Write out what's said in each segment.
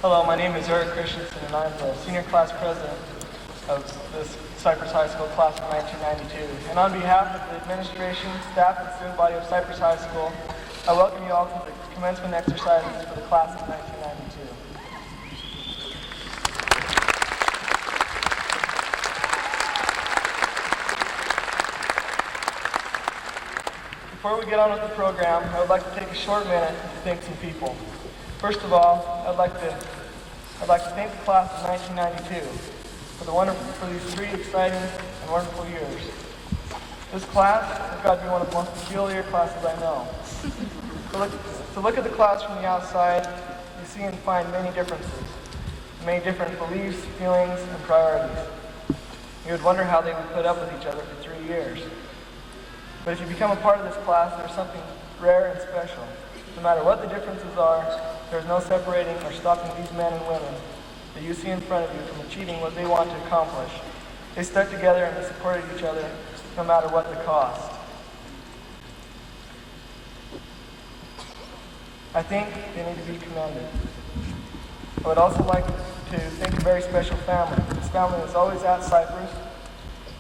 Hello, my name is Eric Christensen, and I'm the senior class president of this Cyprus High School class of 1992. And on behalf of the administration, staff, and student body of Cyprus High School, I welcome you all to the commencement exercises for the class of 1992. Before we get on with the program, I would like to take a short minute to thank some people. First of all, I'd like to thank the class of 1992 for these 3 exciting and wonderful years. This class has got to be one of the most peculiar classes I know. To look at the class from the outside, you see and find many differences, many different beliefs, feelings, and priorities. You would wonder how they would put up with each other for 3 years. But if you become a part of this class, there's something rare and special. No matter what the differences are, there's no separating or stopping these men and women that you see in front of you from achieving what they want to accomplish. They stuck together and they supported each other no matter what the cost. I think they need to be commended. I would also like to thank a very special family. This family is always at Cyprus.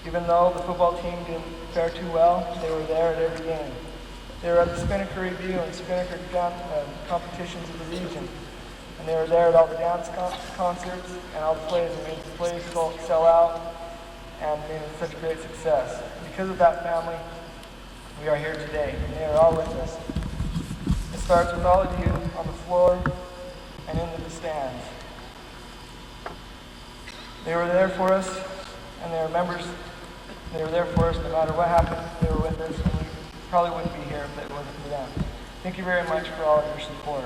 Even though the football team didn't fare too well, they were there at every game. They were at the Spinnaker Review and Spinnaker competitions of the region. And they were there at all the dance concerts and all the plays that made the plays sell out and made it such a great success. Because of that family, we are here today, and they are all with us. It starts with all of you on the floor and in the stands. They were there for us, and they were members. They were there for us no matter what happened. They were with us, and we probably wouldn't be here if it wasn't for them. Thank you very much for all of your support.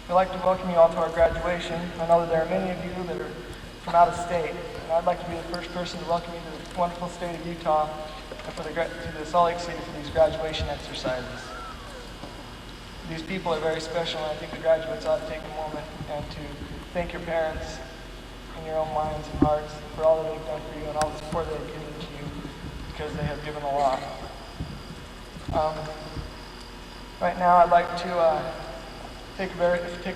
We'd like to welcome you all to our graduation. I know that there are many of you that are from out of state, and I'd like to be the first person to welcome you to the wonderful state of Utah and to the Salt Lake City for these graduation exercises. These people are very special, and I think the graduates ought to take a moment and to thank your parents in your own minds and hearts for all that they've done for you and all the support they've given to you, because they have given a lot. Right now I'd like to take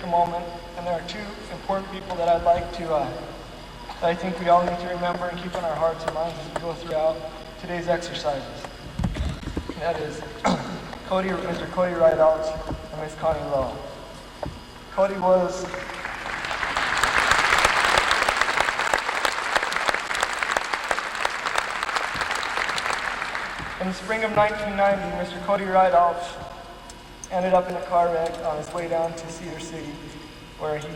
a moment, and there are 2 important people that I'd like to, that I think we all need to remember and keep in our hearts and minds as we go throughout today's exercises. And that is Mr. Cody Rideout and Miss Connie Lowe. Cody was in the spring of 1990, Mr. Cody Rideout ended up in a car wreck on his way down to Cedar City, where he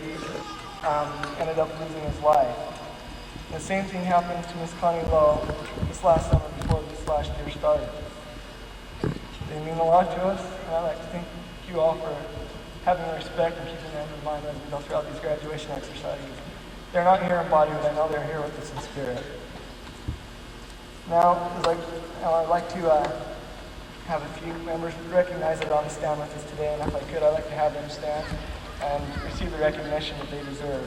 ended up losing his life. And the same thing happened to Miss Connie Lowe this last summer before this last year started. They mean a lot to us, and I'd like to thank you all for having respect and keeping them in mind as we go throughout these graduation exercises. They're not here in body, but I know they're here with us in spirit. Now, I'd like to have a few members recognize that are on the stand with us today, and if I could, I'd like to have them stand and receive the recognition that they deserve.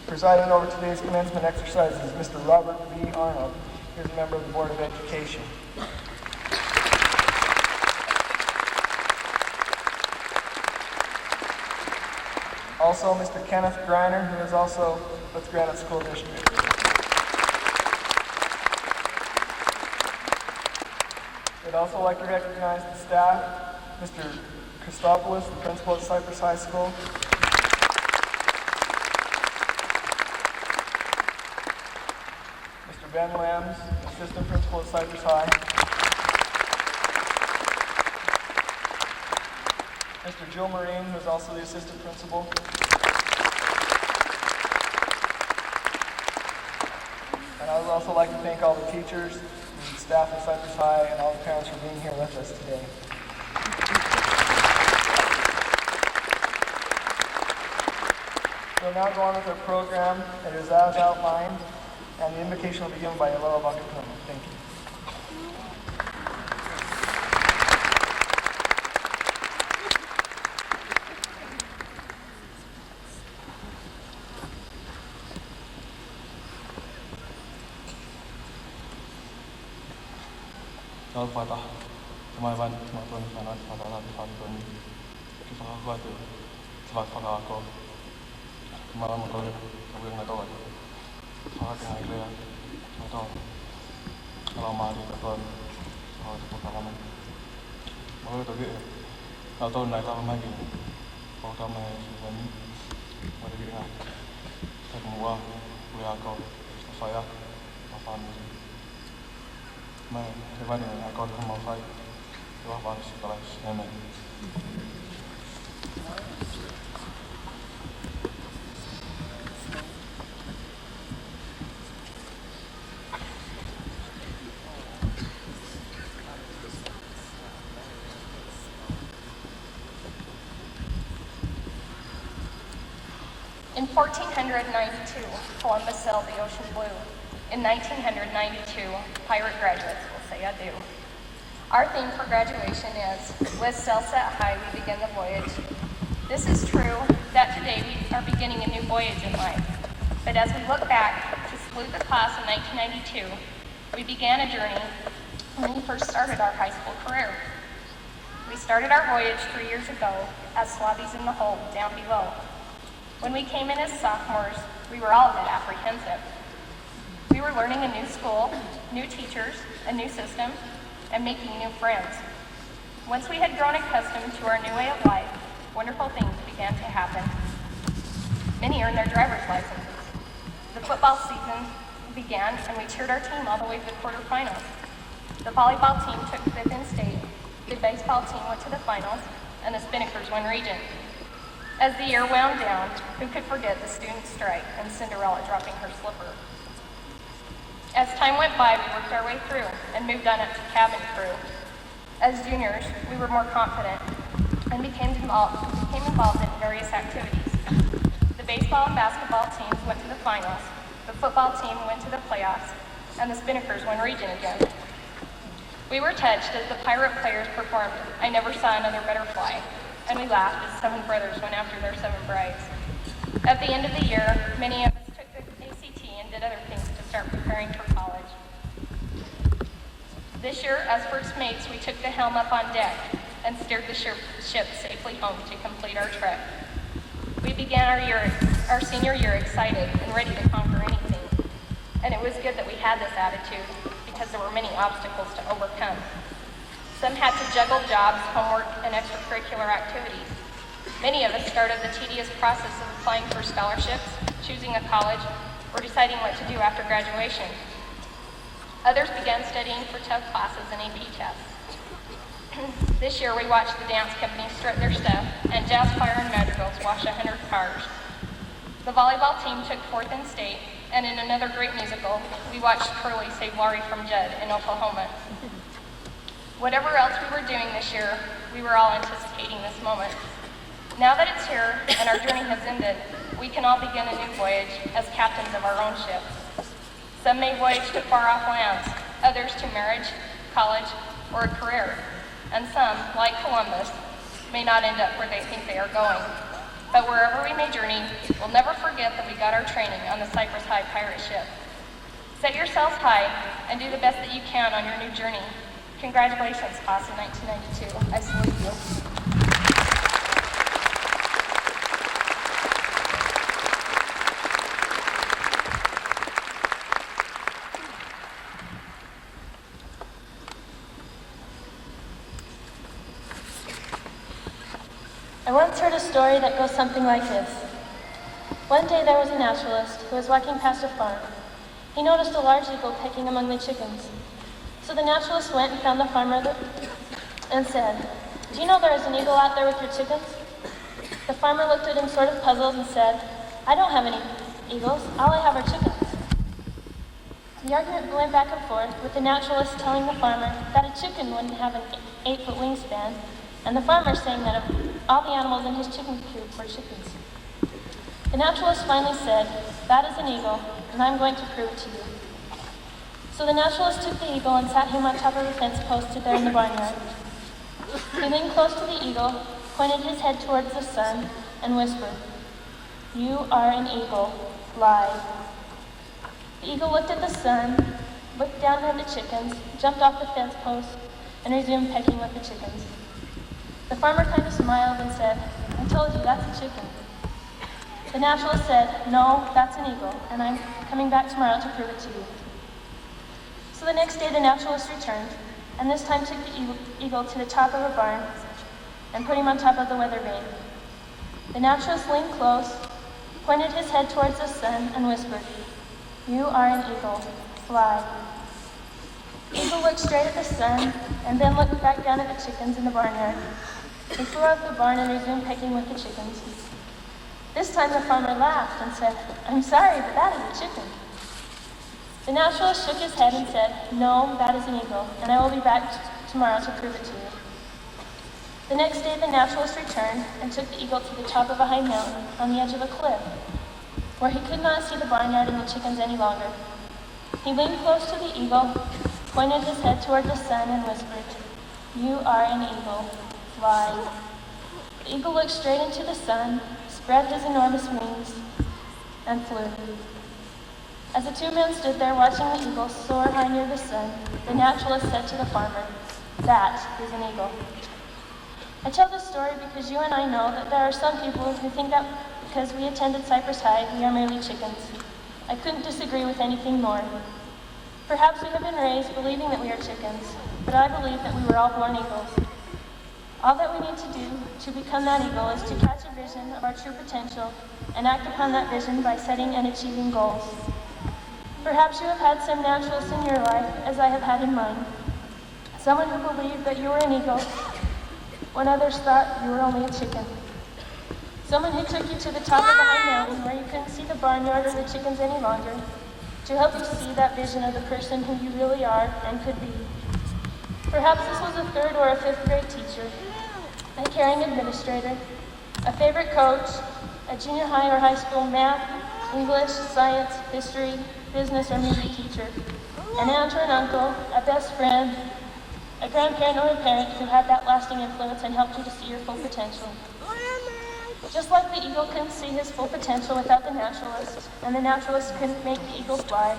Presiding over today's commencement exercise is Mr. Robert B. Arnold. He's a member of the Board of Education. Also, Mr. Kenneth Greiner, who is also with Granite School District. I'd also like to recognize the staff, Mr. Christopoulos, the principal at Cyprus High School. Mr. Ben Lambs, assistant principal at Cyprus High. Mr. Joe Marine, who is also the assistant principal. And I would also like to thank all the teachers, and staff at Cyprus High, and all the parents for being here with us today. We'll now go on with our program. It is as outlined, and the invocation will be given by Yellow Bakakuna. Thank you. Al-Fatah. Tumawan, tumatun, sanat, padalat, pantun, kisah khawatir. Selamat pagi aku. Malam aku nggak tahu. Soalnya tinggal itu ya. Nggak tahu. Kalau mau di telepon, kalau di pengalaman. Mau itu gitu. Kalau tahu naik apa lagi. Kalau tahu main sebenarnya, mau dibilang. Saya semua kuliah aku, saya apa nih? Main, sebenarnya aku harus mau saya. Itu apa sih kalau nenek? In 1492, Columbus sailed the ocean blue. In 1992, pirate graduates will say adieu. Our theme for graduation is, with sail set high, we begin the voyage. This is true that today we are beginning a new voyage in life. But as we look back to salute the class of 1992, we began a journey when we first started our high school career. We started our voyage 3 years ago as slobbies in the hold down below. When we came in as sophomores, we were all a bit apprehensive. We were learning a new school, new teachers, a new system, and making new friends. Once we had grown accustomed to our new way of life, wonderful things began to happen. Many earned their driver's licenses. The football season began, and we cheered our team all the way to the quarterfinals. The volleyball team took 5th in state, the baseball team went to the finals, and the Spinnakers won region. As the year wound down, who could forget the student strike and Cinderella dropping her slipper? As time went by, we worked our way through and moved on up to cabin crew. As juniors, we were more confident and became involved in various activities. The baseball and basketball teams went to the finals, the football team went to the playoffs, and the Spinnakers won region again. We were touched as the pirate players performed I Never Saw Another Butterfly, and we laughed as 7 brothers went after their 7 brides. At the end of the year, many of us took the ACT and did other things to start preparing for college. This year, as first mates, we took the helm up on deck and steered the ship safely home to complete our trek. We began our senior year excited and ready to conquer anything. And it was good that we had this attitude because there were many obstacles to overcome. Some had to juggle jobs, homework, and extracurricular activities. Many of us started the tedious process of applying for scholarships, choosing a college, or deciding what to do after graduation. Others began studying for tough classes and AP tests. This year we watched the dance company strut their stuff and jazz choir and madrigals wash 100 cars. The volleyball team took 4th in state, and in another great musical, we watched Curly save Laurie from Judd in Oklahoma. Whatever else we were doing this year, we were all anticipating this moment. Now that it's here and our journey has ended, we can all begin a new voyage as captains of our own ship. Some may voyage to far-off lands, others to marriage, college, or a career. And some, like Columbus, may not end up where they think they are going. But wherever we may journey, we'll never forget that we got our training on the Cyprus High pirate ship. Set yourselves high and do the best that you can on your new journey. Congratulations, class of 1992. I salute you. I once heard a story that goes something like this. One day there was a naturalist who was walking past a farm. He noticed a large eagle pecking among the chickens. So the naturalist went and found the farmer and said, "Do you know there is an eagle out there with your chickens?" The farmer looked at him sort of puzzled and said, "I don't have any eagles. All I have are chickens." The argument went back and forth, with the naturalist telling the farmer that a chicken wouldn't have an 8-foot wingspan, and the farmer saying that all the animals in his chicken coop were chickens. The naturalist finally said, "That is an eagle, and I'm going to prove it to you." So the naturalist took the eagle and sat him on top of a fence posted there in the barnyard. He leaned close to the eagle, pointed his head towards the sun, and whispered, "You are an eagle, live." The eagle looked at the sun, looked down at the chickens, jumped off the fence post, and resumed pecking with the chickens. The farmer kind of smiled and said, "I'm told you, that's a chicken. The naturalist said, no, that's an eagle, and I'm coming back tomorrow to prove it to you. So the next day the naturalist returned, and this time took the eagle to the top of a barn and put him on top of the weather vane. The naturalist leaned close, pointed his head towards the sun, and whispered, "You are an eagle. Fly." The eagle looked straight at the sun, and then looked back down at the chickens in the barnyard. He flew out of the barn and resumed pecking with the chickens. This time the farmer laughed and said, "I'm sorry, but that is a chicken." The naturalist shook his head and said, "No, that is an eagle, and I will be back tomorrow to prove it to you." The next day the naturalist returned and took the eagle to the top of a high mountain on the edge of a cliff, where he could not see the barnyard and the chickens any longer. He leaned close to the eagle, pointed his head toward the sun, and whispered, "You are an eagle. Fly." The eagle looked straight into the sun, spread his enormous wings, and flew. As the two men stood there watching the eagle soar high near the sun, the naturalist said to the farmer, "That is an eagle." I tell this story because you and I know that there are some people who think that because we attended Cyprus High, we are merely chickens. I couldn't disagree with anything more. Perhaps we have been raised believing that we are chickens, but I believe that we were all born eagles. All that we need to do to become that eagle is to catch a vision of our true potential and act upon that vision by setting and achieving goals. Perhaps you have had some naturalists in your life, as I have had in mine. Someone who believed that you were an eagle when others thought you were only a chicken. Someone who took you to the top of a high mountain where you couldn't see the barnyard or the chickens any longer, to help you see that vision of the person who you really are and could be. Perhaps this was a 3rd or a 5th grade teacher, a caring administrator, a favorite coach, a junior high or high school math, English, science, history, business, or music teacher, an aunt or an uncle, a best friend, a grandparent or a parent who had that lasting influence and helped you to see your full potential. Just like the eagle couldn't see his full potential without the naturalist, and the naturalist couldn't make the eagle fly,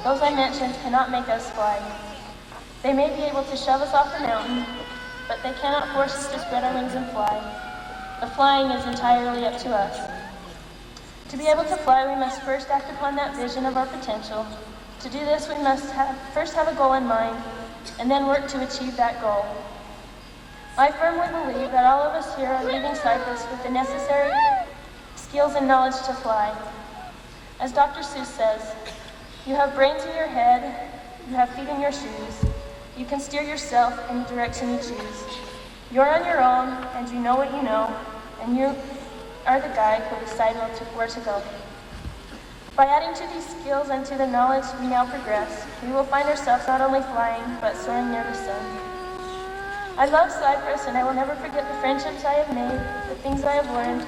those I mentioned cannot make us fly. They may be able to shove us off the mountain, but they cannot force us to spread our wings and fly. The flying is entirely up to us. To be able to fly, we must first act upon that vision of our potential. To do this, we must first have a goal in mind, and then work to achieve that goal. I firmly believe that all of us here are leaving Cyprus with the necessary skills and knowledge to fly. As Dr. Seuss says, you have brains in your head, you have feet in your shoes, you can steer yourself in the direction you choose. You're on your own, and you know what you know, and you are the guide who will decide where to go. By adding to these skills and to the knowledge we now progress, we will find ourselves not only flying, but soaring near the sun. I love Cyprus, and I will never forget the friendships I have made, the things I have learned,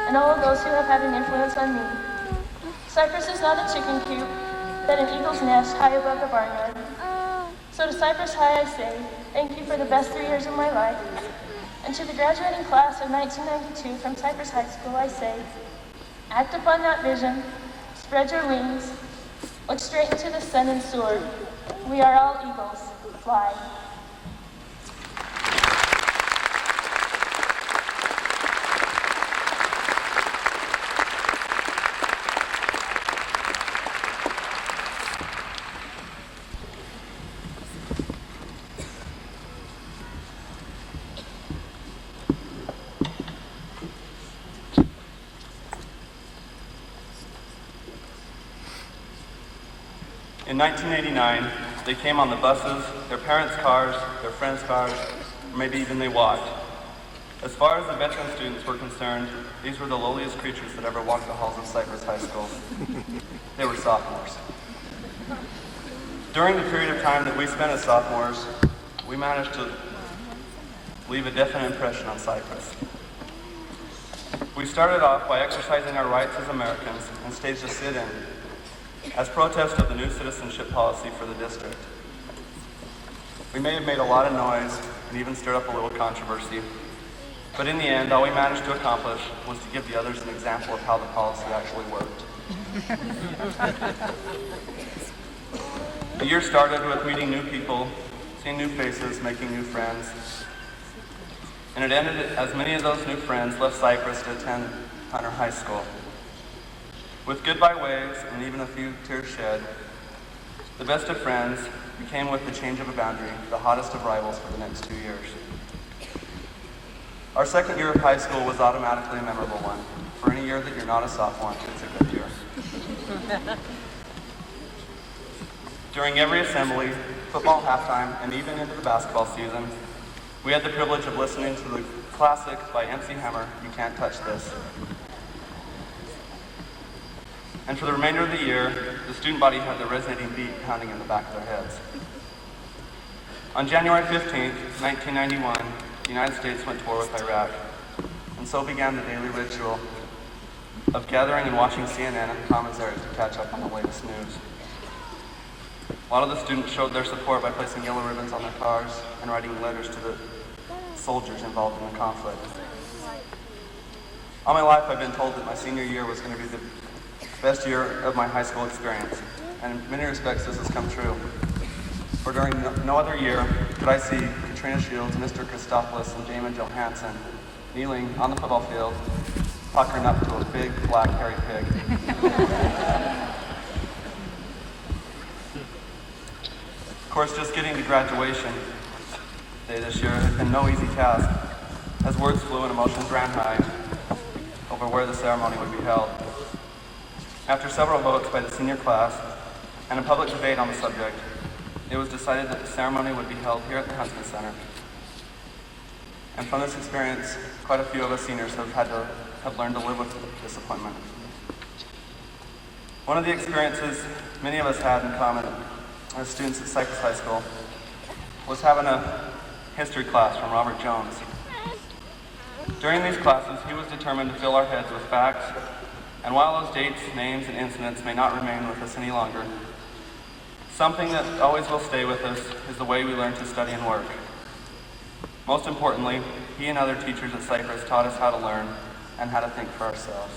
and all of those who have had an influence on me. Cyprus is not a chicken coop, but an eagle's nest high above the barnyard. So to Cyprus High I say, thank you for the best 3 years of my life. And to the graduating class of 1992 from Cyprus High School I say, act upon that vision, spread your wings, look straight into the sun and soar. We are all eagles. Fly. In 1989, they came on the buses, their parents' cars, their friends' cars, or maybe even they walked. As far as the veteran students were concerned, these were the lowliest creatures that ever walked the halls of Cyprus High School. They were sophomores. During the period of time that we spent as sophomores, we managed to leave a definite impression on Cyprus. We started off by exercising our rights as Americans and staged a sit-in as protest of the new citizenship policy for the district. We may have made a lot of noise and even stirred up a little controversy, but in the end, all we managed to accomplish was to give the others an example of how the policy actually worked. The year started with meeting new people, seeing new faces, making new friends. And it ended as many of those new friends left Cyprus to attend Hunter High School. With goodbye waves and even a few tears shed, the best of friends became, with the change of a boundary, the hottest of rivals for the next 2 years. Our second year of high school was automatically a memorable one. For any year that you're not a sophomore, it's a good year. During every assembly, football halftime, and even into the basketball season, we had the privilege of listening to the classic by MC Hammer, You Can't Touch This. And for the remainder of the year, the student body had the resonating beat pounding in the back of their heads. On January 15th, 1991, the United States went to war with Iraq, and so began the daily ritual of gathering and watching CNN and commentaries to catch up on the latest news. A lot of the students showed their support by placing yellow ribbons on their cars and writing letters to the soldiers involved in the conflict. All my life I've been told that my senior year was going to be the best year of my high school experience, and in many respects this has come true. For during no other year could I see Katrina Shields, Mr. Christopoulos, and Damon Johansson kneeling on the football field, puckering up to a big black hairy pig. Of course, just getting to graduation day this year has been no easy task, as words flew and emotions ran high over where the ceremony would be held. After several votes by the senior class and a public debate on the subject, it was decided that the ceremony would be held here at the Huntsman Center. And from this experience, quite a few of us seniors have learned to live with disappointment. One of the experiences many of us had in common as students at Cyprus High School was having a history class from Robert Jones. During these classes, he was determined to fill our heads with facts, and while those dates, names, and incidents may not remain with us any longer, something that always will stay with us is the way we learn to study and work. Most importantly, he and other teachers at Cyprus taught us how to learn and how to think for ourselves.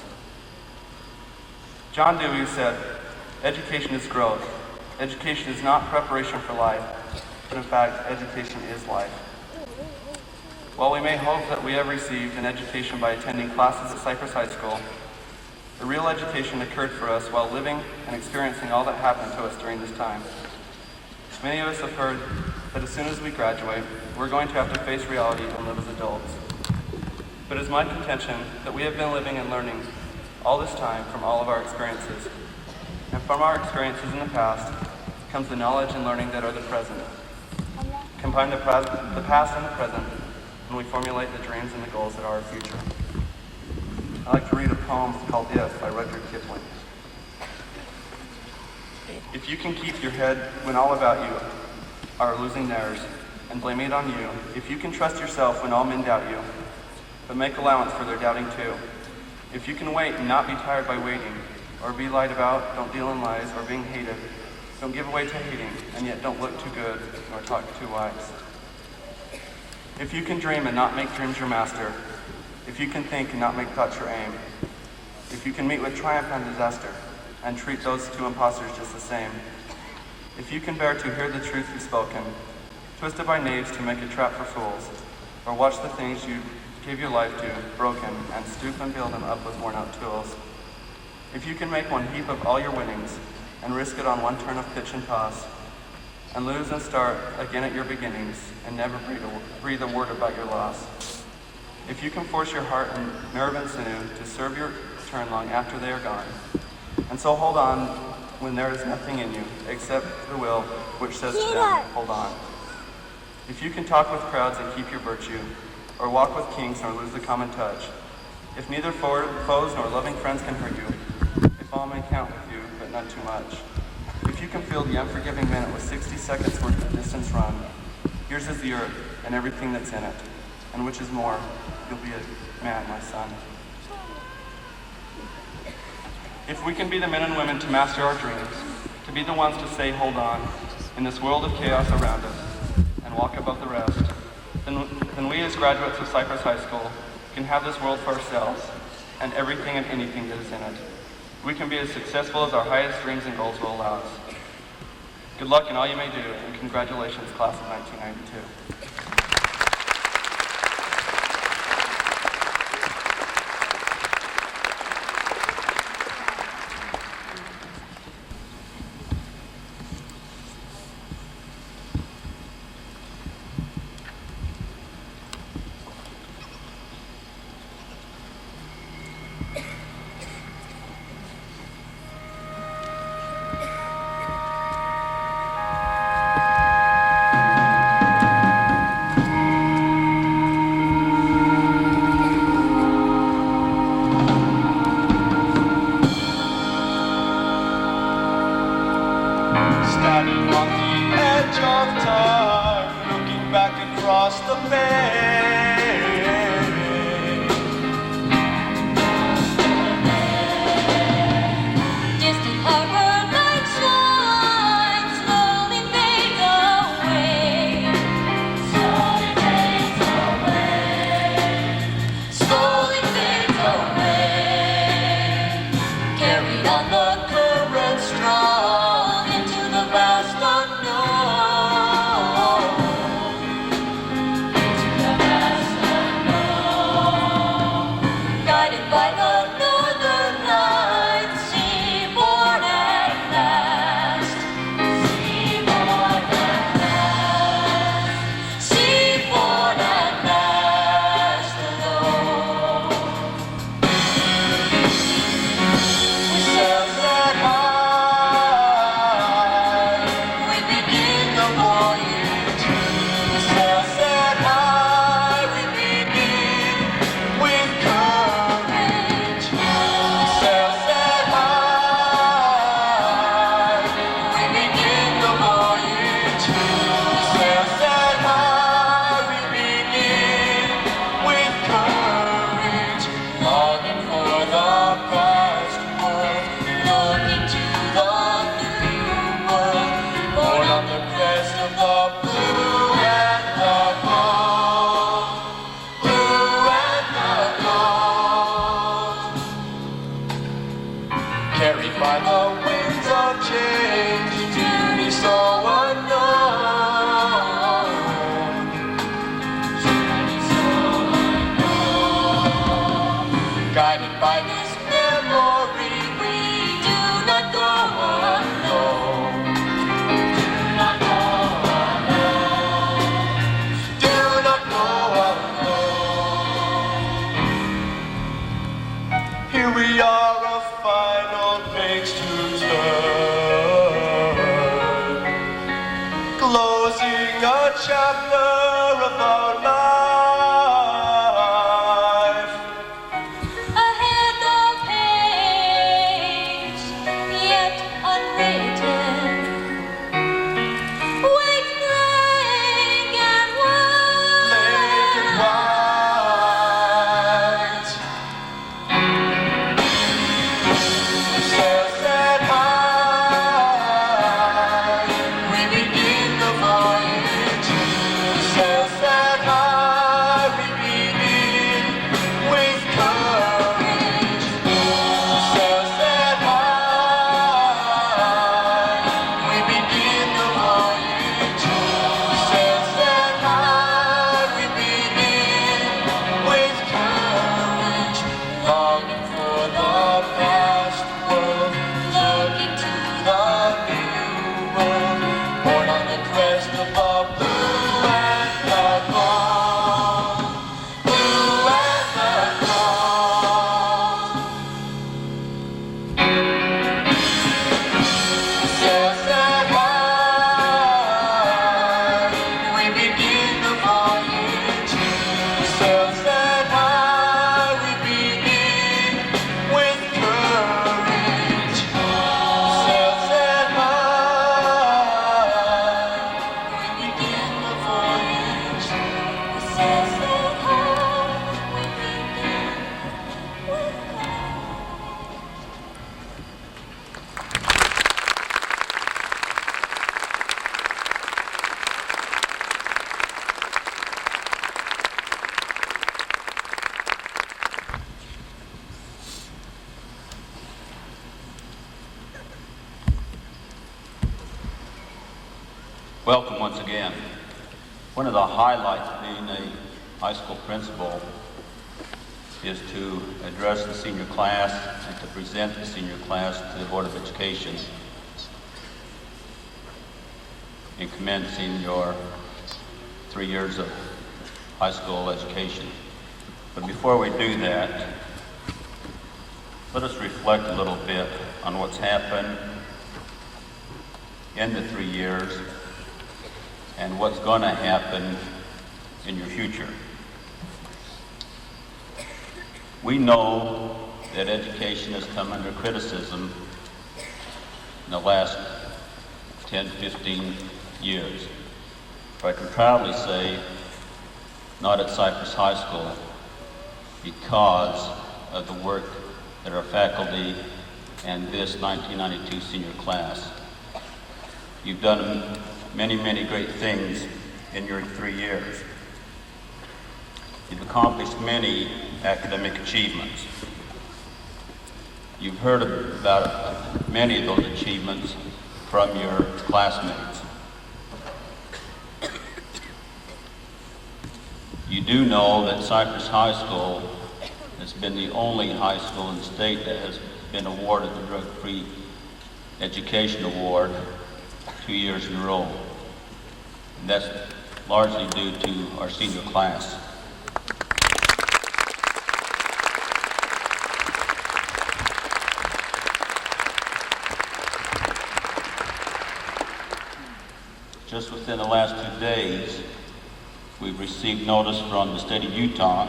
John Dewey said, "Education is growth. Education is not preparation for life, but in fact, education is life." While we may hope that we have received an education by attending classes at Cyprus High School, the real education occurred for us while living and experiencing all that happened to us during this time. Many of us have heard that as soon as we graduate, we're going to have to face reality and live as adults. But it's my contention that we have been living and learning all this time from all of our experiences. And from our experiences in the past comes the knowledge and learning that are the present. Combine the past and the present, and we formulate the dreams and the goals that are our future. I like to read a poem called If by Rudyard Kipling. If you can keep your head when all about you are losing theirs and blame it on you, if you can trust yourself when all men doubt you, but make allowance for their doubting too, if you can wait and not be tired by waiting, or be lied about, don't deal in lies, or being hated, don't give away to hating, and yet don't look too good nor talk too wise. If you can dream and not make dreams your master, if you can think and not make thoughts your aim, if you can meet with triumph and disaster, and treat those two impostors just the same, if you can bear to hear the truth you've spoken, twisted by knaves to make a trap for fools, or watch the things you gave your life to broken, and stoop and build them up with worn-out tools, if you can make one heap of all your winnings, and risk it on one turn of pitch and toss, and lose and start again at your beginnings, and never breathe a word about your loss, if you can force your heart and nerve and sinew to serve your turn long after they are gone, and so hold on when there is nothing in you except the will which says to them, hold on. If you can talk with crowds and keep your virtue, or walk with kings nor lose the common touch, if neither foes nor loving friends can hurt you, if all may count with you, but none too much, if you can fill the unforgiving minute with 60 seconds worth of distance run, yours is the earth and everything that's in it, and which is more, you'll be a man, my son. If we can be the men and women to master our dreams, to be the ones to say, hold on, in this world of chaos around us, and walk above the rest, then we as graduates of Cyprus High School can have this world for ourselves, and everything and anything that is in it. We can be as successful as our highest dreams and goals will allow us. Good luck in all you may do, and congratulations, class of 1992. by the winds of change, journey so unknown. Journey so unknown. Guided by this memory, we do not go alone. Do not go alone. Do not go alone. Here we are, a final page to turn, closing a chapter of our life. Ahead the page, yet unwritten, with blank and Lake and white. white. Sail set high, we begin the voyage. Sail set high, we begin with courage. Sail set high, we begin the voyage. Sail set high, we begin with courage. Longing for the past world, looking to the new world. Born on the crest of the blue and the gold. Blue and the gold. Sail set high, we begin the voyage. Sail set high, we begin with courage. Sail set high, we begin the voyage. Sail set high, we begin with Welcome once again. One of the highlights of being a high school principal is to address the senior class and to present the senior class to the Board of Education in commencing your 3 years of high school education. But before we do that, let us reflect a little bit on what's happened in the 3 years and what's going to happen in your future. We know that education has come under criticism in the last 10, 15 years. But I can proudly say, not at Cyprus High School, because of the work that our faculty and this 1992 senior class. You've done many, many great things in your 3 years. You've accomplished many academic achievements. You've heard about many of those achievements from your classmates. You do know that Cyprus High School has been the only high school in the state that has been awarded the Drug-Free Education Award 2 years in a row. And that's largely due to our senior class. Just within the last 2 days, we've received notice from the state of Utah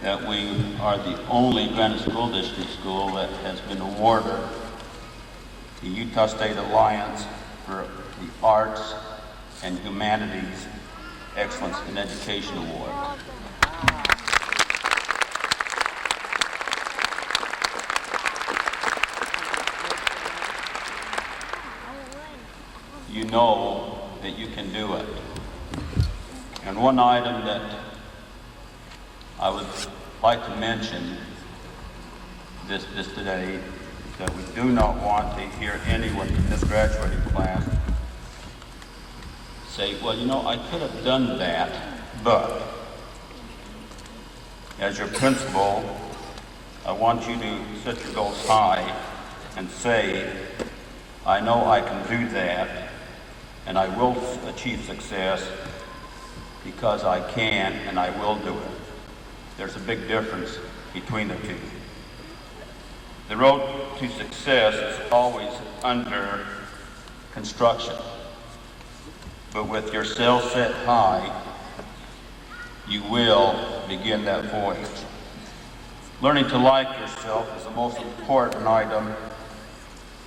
that we are the only Granite School District school that has been awarded the Utah State Alliance for the Arts and Humanities Excellence in Education Award. You know that you can do it. And one item that I would like to mention this today that we do not want to hear anyone in this graduating class say, well, you know, I could have done that, but as your principal, I want you to set your goals high and say, I know I can do that, and I will achieve success because I can and I will do it. There's a big difference between the two. The road to success is always under construction, but with your sails set high, you will begin that voyage. Learning to like yourself is the most important item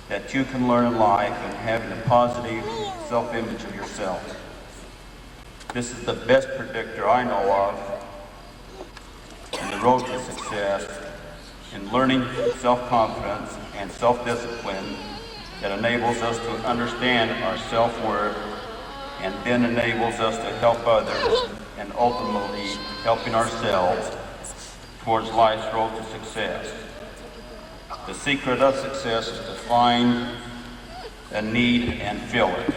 that you can learn in life, and having a positive self-image of yourself. This is the best predictor I know of in the road to success, in learning self-confidence and self-discipline that enables us to understand our self-worth and then enables us to help others and ultimately helping ourselves towards life's road to success. The secret of success is to find a need and fill it.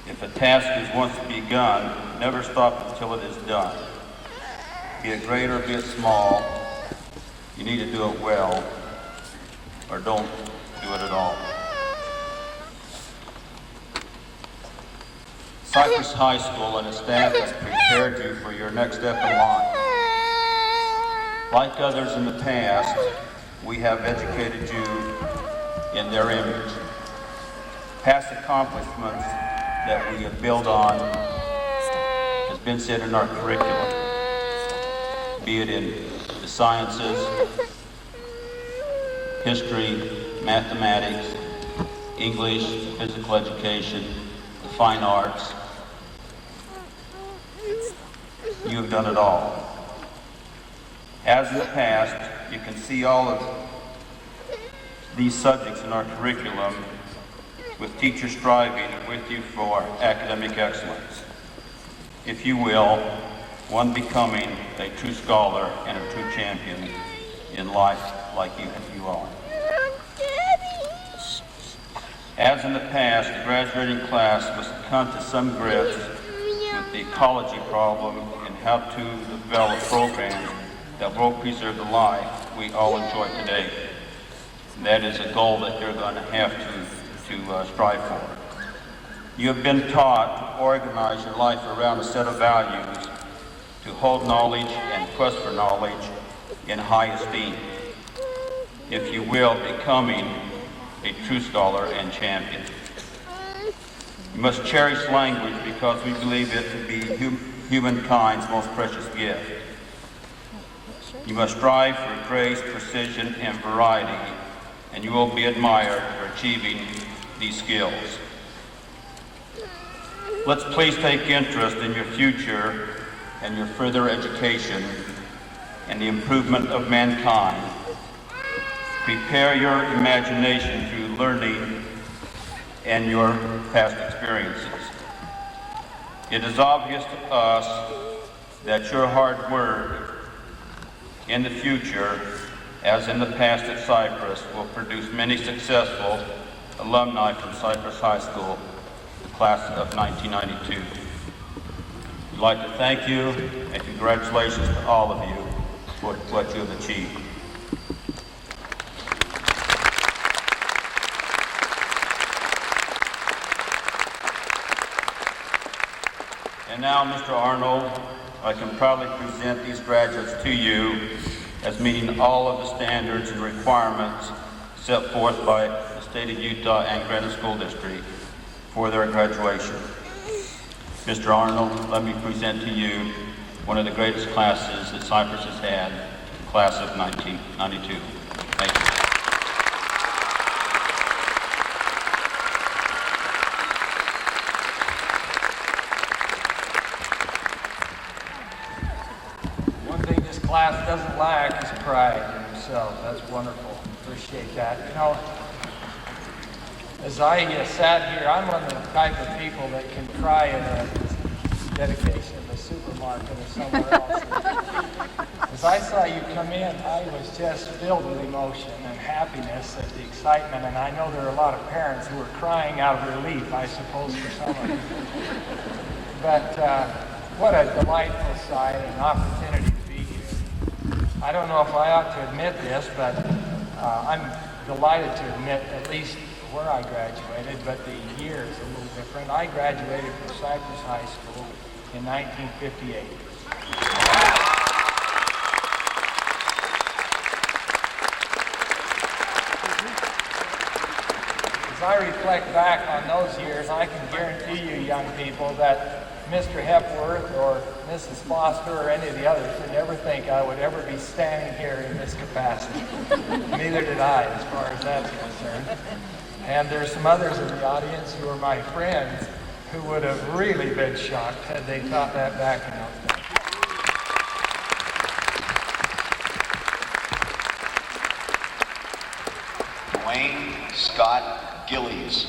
If a task is once begun, never stop until it is done. Be it great or be it small, you need to do it well, or don't do it at all. Cyprus High School and its staff has prepared you for your next step in life. Like others in the past, we have educated you in their image. Past accomplishments that we have built on has been set in our curriculum, be it in the sciences, history, mathematics, English, physical education, the fine arts. You have done it all. As in the past, you can see all of these subjects in our curriculum with teachers striving with you for academic excellence. If you will, one becoming a true scholar and a true champion in life like you are. As in the past, the graduating class must come to some grips with the ecology problem and how to develop programs that will preserve the life we all enjoy today. And that is a goal that you're going to have to strive for. You have been taught to organize your life around a set of values, to hold knowledge and quest for knowledge in high esteem. If you will, becoming a true scholar and champion. You must cherish language because we believe it to be humankind's most precious gift. You must strive for grace, precision, and variety, and you will be admired for achieving these skills. Let's please take interest in your future and your further education and the improvement of mankind. Prepare your imagination through learning and your past experiences. It is obvious to us that your hard work in the future, as in the past at Cyprus, will produce many successful alumni from Cyprus High School, the class of 1992. We'd like to thank you and congratulations to all of you for what you have achieved. And now, Mr. Arnold, I can proudly present these graduates to you as meeting all of the standards and requirements set forth by the state of Utah and Gradation School District for their graduation. Mr. Arnold, let me present to you one of the greatest classes that Cyprus has had, the class of 1992. Thank you. Class doesn't lack is pride in themselves. That's wonderful. Appreciate that. You know, as I sat here, I'm one of the type of people that can cry at a dedication of a supermarket or somewhere else. As I saw you come in, I was just filled with emotion and happiness at the excitement, and I know there are a lot of parents who are crying out of relief, I suppose, for some of you. But what a delightful sight and opportunity to be here. I don't know if I ought to admit this, but I'm delighted to admit at least where I graduated, but the year is a little different. I graduated from Cyprus High School in 1958. As I reflect back on those years, I can guarantee you, young people, that Mr. Hepworth or Mrs. Foster or any of the others would never think I would ever be standing here in this capacity. Neither did I, as far as that's concerned. And there's some others in the audience who are my friends who would have really been shocked had they thought that back in those days. Dwayne Scott Gillies.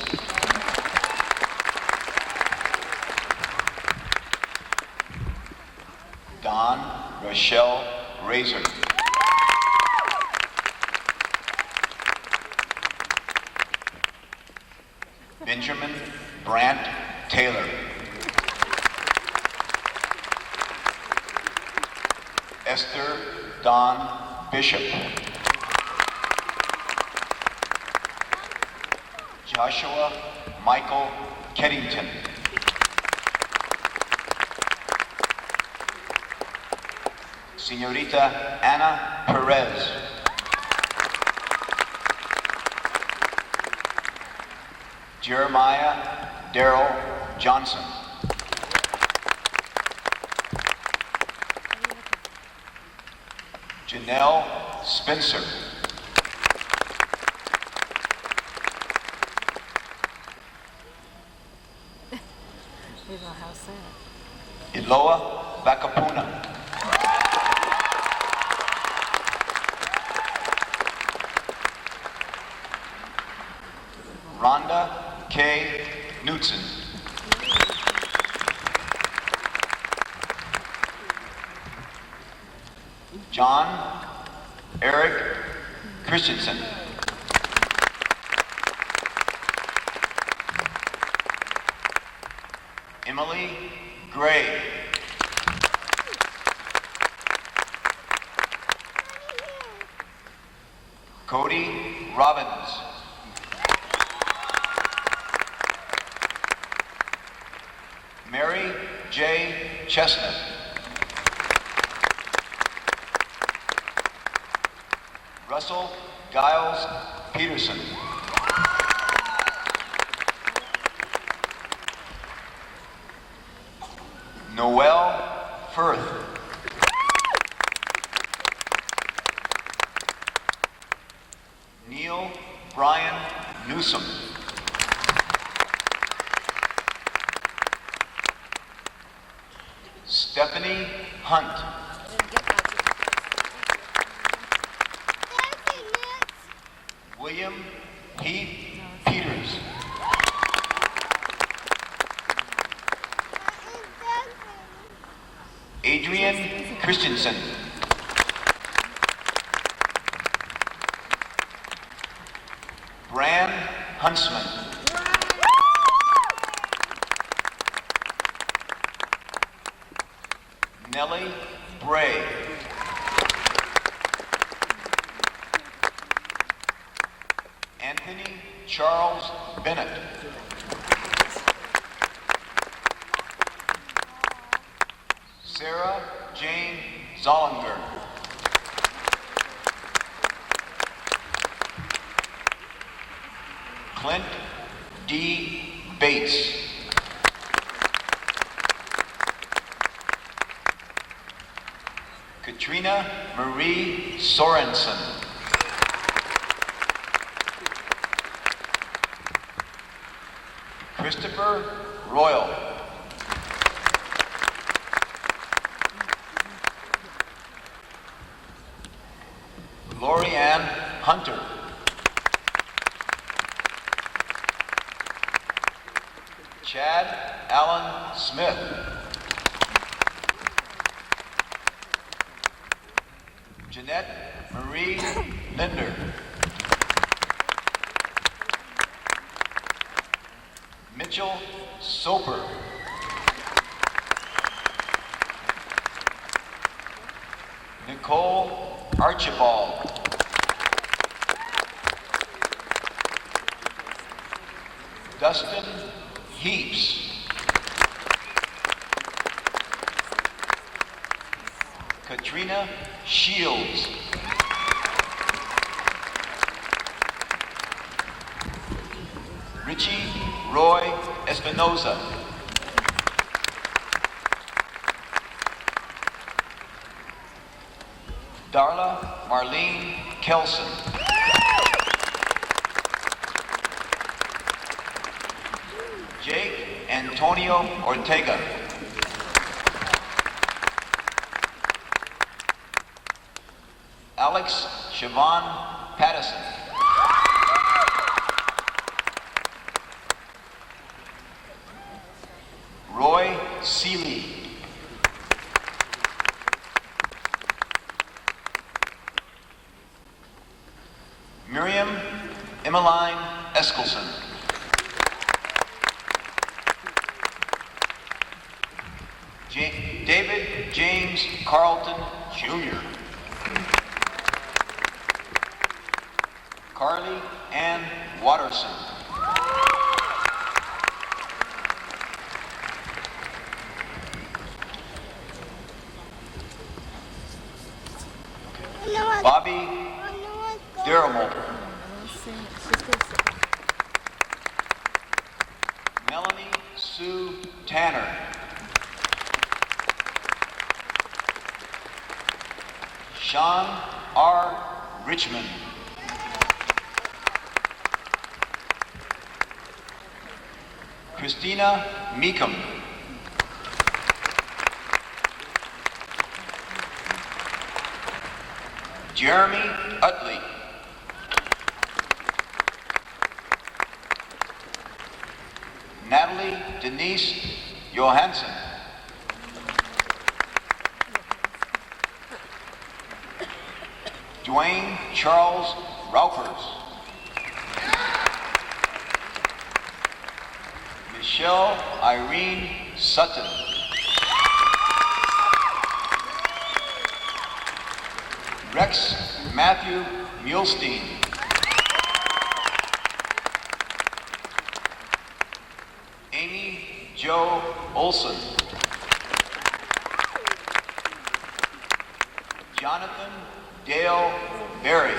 Don Rochelle Razor. Benjamin Brant Taylor. Esther Dawn Bishop. Joshua Michael Keddington. Señorita Ana Perez. Jeremiah Darrell Johnson. Janelle Spencer. Iloa Bakapuna. Rhonda K. Knudsen. John Eric Christensen. Emily Gray. Cody Robbins. Mary J. Chestnut. Russell Giles Peterson. Noel Firth. Neil Brian Newsom. Stephanie Hunt. William Heath Peters. Adrian Christensen. Bran Huntsman. Nellie Bray. Anthony Charles Bennett. Sarah Jane Zollinger. Clint D. Bates. Katrina Marie Sorensen. Christopher Royal. Lorianne Hunter. Chad Allen Smith. Jeanette Marie Linder. Mitchell Soper. Nicole Archibald. Dustin Heaps. Katrina Shields. Richie Roy Espinoza. Darla Marlene Kelson. Jake Antonio Ortega. Alex Siobhan Pattison. Roy Seeley. Miriam Emmeline Eskelson. David James Carlton Jr. Carly Ann Watterson. Bobby Derrimel. Melanie Sue Tanner. Sean R. Richmond. Christina Meekum. Jeremy Utley. Natalie Denise Johansson. Dwayne Charles Raupers. Michelle Irene Sutton. Rex Matthew Muhlstein. Amy Jo Olson. Jonathan Dale Berry.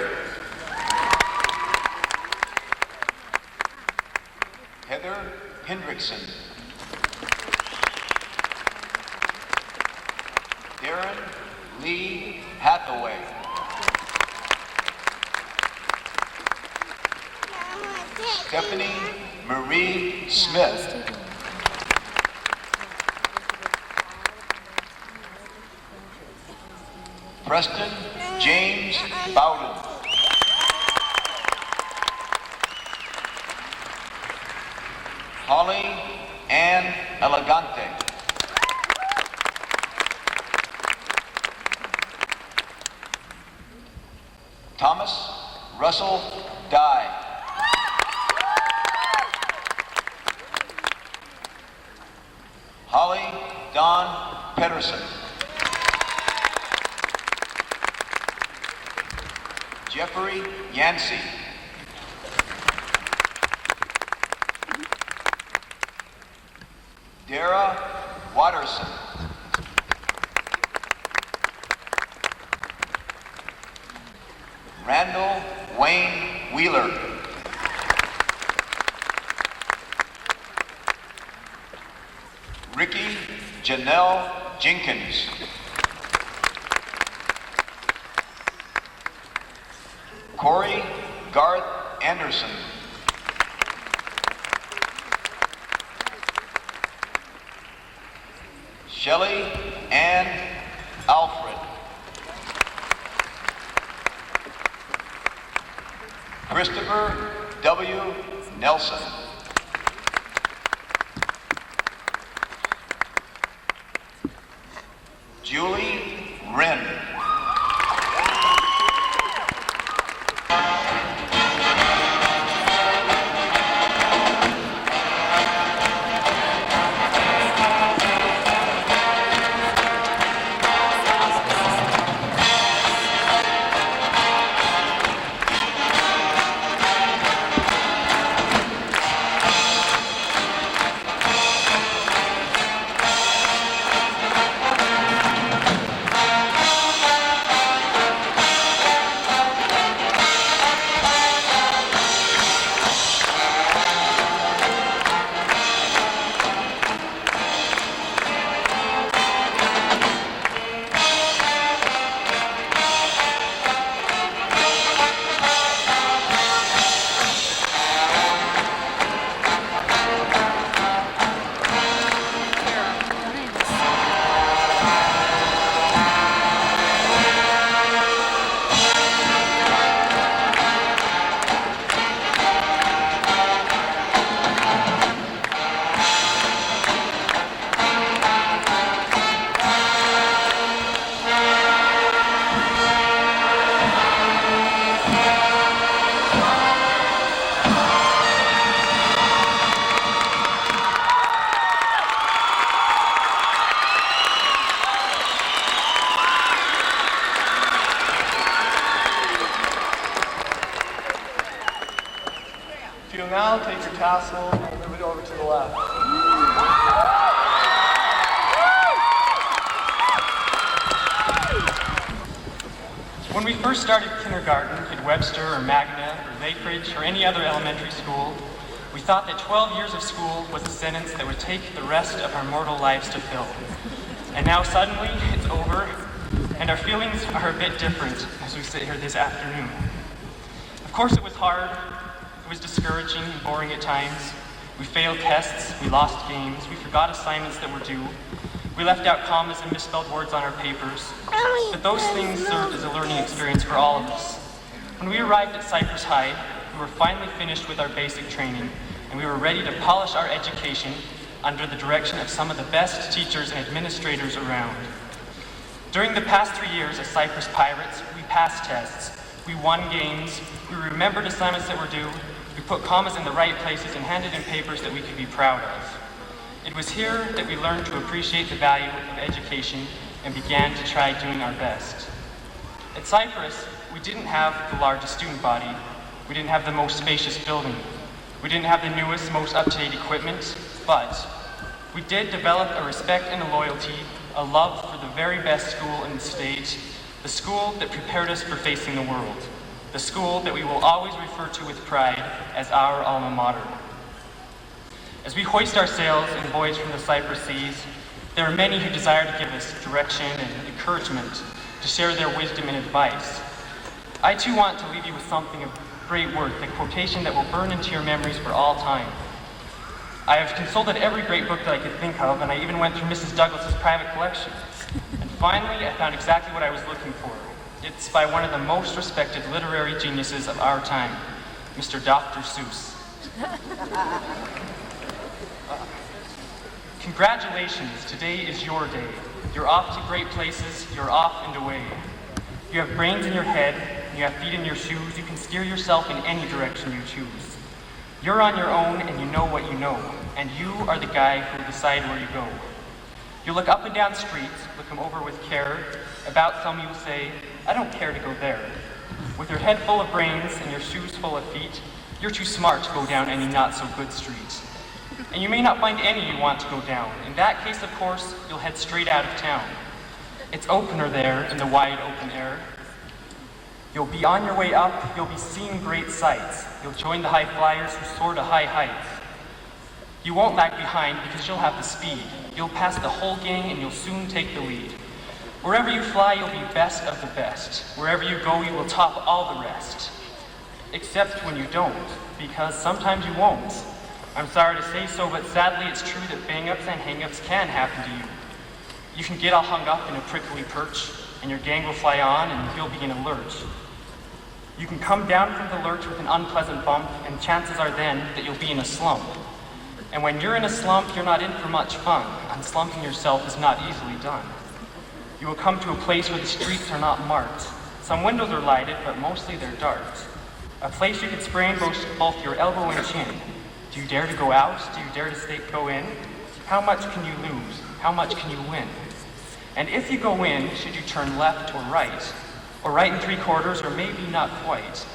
Heather Hendrickson. Darren Lee Hathaway. Stephanie Marie Smith. Preston James Bowden. Holly Ann Elegante. Thomas Russell Dye. Holly Don Pedersen. Jeffrey Yancey. Dara Watterson. Randall Wayne Wheeler. Ricky Janelle Jenkins. Corey Garth Anderson. Shelley Ann Alfred. Christopher W. Nelson. Julie Wren. now take your tassel and move it over to the left. When we first started kindergarten at Webster or Magna or Lakeridge or any other elementary school, we thought that 12 years of school was a sentence that would take the rest of our mortal lives to fill. And now suddenly it's over, and our feelings are a bit different as we sit here this afternoon. Of course it was hard, it was discouraging and boring at times. We failed tests, we lost games, we forgot assignments that were due. We left out commas and misspelled words on our papers. But those things served as a learning experience for all of us. When we arrived at Cyprus High, we were finally finished with our basic training, and we were ready to polish our education under the direction of some of the best teachers and administrators around. During the past 3 years as Cyprus Pirates, we passed tests, we won games, we remembered assignments that were due, we put commas in the right places and handed in papers that we could be proud of. It was here that we learned to appreciate the value of education and began to try doing our best. At Cyprus, we didn't have the largest student body, we didn't have the most spacious building, we didn't have the newest, most up-to-date equipment, but we did develop a respect and a loyalty, a love for the very best school in the state, the school that prepared us for facing the world, the school that we will always refer to with pride as our alma mater. As we hoist our sails and voyage from the Cyprus seas, there are many who desire to give us direction and encouragement, to share their wisdom and advice. I too want to leave you with something of great worth, a quotation that will burn into your memories for all time. I have consulted every great book that I could think of, and I even went through Mrs. Douglas's private collection. And finally, I found exactly what I was looking for. It's by one of the most respected literary geniuses of our time, Mr. Dr. Seuss. Congratulations, today is your day. You're off to great places, you're off and away. You have brains in your head, you have feet in your shoes, you can steer yourself in any direction you choose. You're on your own and you know what you know, and you are the guy who will decide where you go. You look up and down streets, look them over with care. About some you'll say, I don't care to go there. With your head full of brains and your shoes full of feet, you're too smart to go down any not so good street. And you may not find any you want to go down. In that case, of course, you'll head straight out of town. It's opener there in the wide open air. You'll be on your way up, you'll be seeing great sights. You'll join the high flyers who soar to high heights. You won't lag behind because you'll have the speed. You'll pass the whole gang and you'll soon take the lead. Wherever you fly, you'll be best of the best. Wherever you go, you will top all the rest. Except when you don't, because sometimes you won't. I'm sorry to say so, but sadly it's true that bang-ups and hang-ups can happen to you. You can get all hung up in a prickly perch, and your gang will fly on and you'll be in a lurch. You can come down from the lurch with an unpleasant bump, and chances are then that you'll be in a slump. And when you're in a slump, you're not in for much fun. Unslumping yourself is not easily done. You will come to a place where the streets are not marked. Some windows are lighted, but mostly they're dark. A place you can sprain both your elbow and chin. Do you dare to go out? Do you dare to go in? How much can you lose? How much can you win? And if you go in, should you turn left or right? Or right and 3/4, or maybe not quite?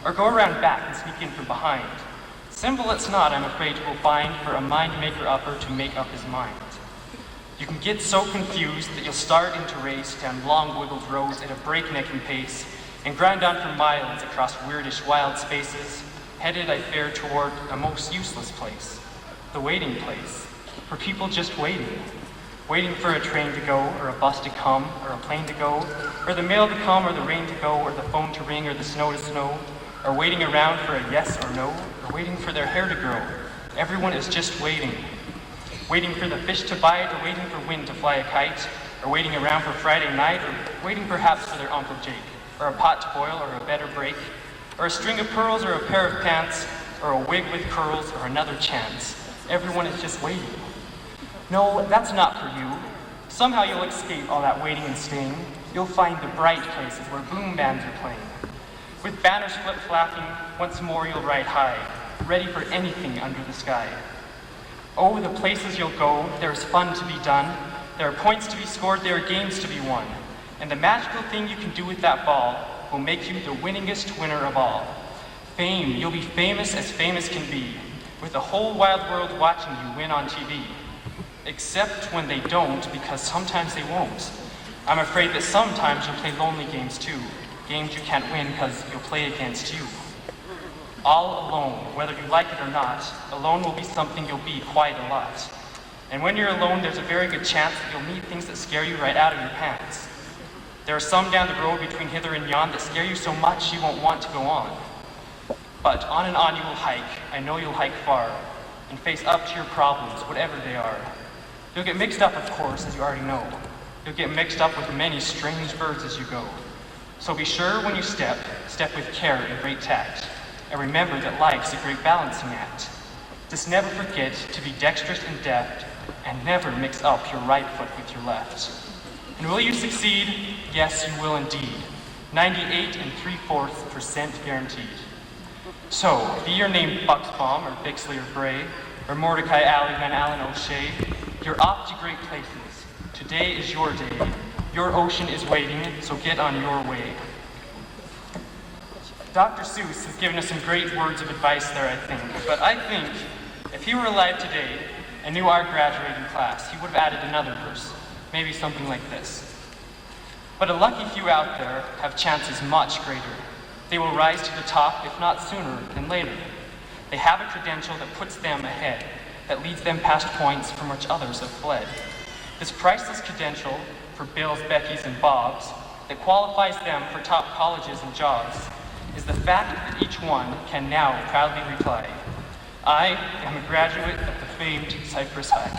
Or go around back and sneak in from behind? Simple it's not, I'm afraid you will find, for a mind-maker-upper to make up his mind. You can get so confused that you'll start into race down long wiggled rows at a breaknecking pace, and grind on for miles across weirdish wild spaces, headed I fear toward a most useless place, the waiting place, for people just waiting. Waiting for a train to go, or a bus to come, or a plane to go, or the mail to come, or the rain to go, or the phone to ring, or the snow to snow, or waiting around for a yes or no, or waiting for their hair to grow. Everyone is just waiting. Waiting for the fish to bite, or waiting for wind to fly a kite, or waiting around for Friday night, or waiting perhaps for their Uncle Jake, or a pot to boil, or a better break, or a string of pearls, or a pair of pants, or a wig with curls, or another chance. Everyone is just waiting. No, that's not for you. Somehow you'll escape all that waiting and staying. You'll find the bright places where boom bands are playing. With banners flip-flapping, once more you'll ride high, ready for anything under the sky. Oh, the places you'll go, there's fun to be done. There are points to be scored, there are games to be won. And the magical thing you can do with that ball will make you the winningest winner of all. Fame, you'll be famous as famous can be, with the whole wide world watching you win on TV. Except when they don't, because sometimes they won't. I'm afraid that sometimes you'll play lonely games too, games you can't win because you'll play against you. All alone, whether you like it or not, alone will be something you'll be quite a lot. And when you're alone, there's a very good chance that you'll meet things that scare you right out of your pants. There are some down the road between hither and yon that scare you so much you won't want to go on. But on and on you will hike, I know you'll hike far, and face up to your problems, whatever they are. You'll get mixed up, of course, as you already know. You'll get mixed up with many strange birds as you go. So be sure when you step with care and great tact, and remember that life's a great balancing act. Just never forget to be dexterous and deft, and never mix up your right foot with your left. And will you succeed? Yes, you will indeed. 98 3/4% guaranteed. So, be your name Bucksbaum, or Bixley, or Bray, or Mordecai Alley, Van Allen, O'Shea, you're off to great places. Today is your day. Your ocean is waiting, so get on your way. Dr. Seuss has given us some great words of advice there, I think. But I think if he were alive today and knew our graduating class, he would have added another verse, maybe something like this. But a lucky few out there have chances much greater. They will rise to the top, if not sooner than later. They have a credential that puts them ahead, that leads them past points from which others have fled. This priceless credential for Bills, Beckys, and Bobs that qualifies them for top colleges and jobs is the fact that each one can now proudly reply, I am a graduate of the famed Cyprus High.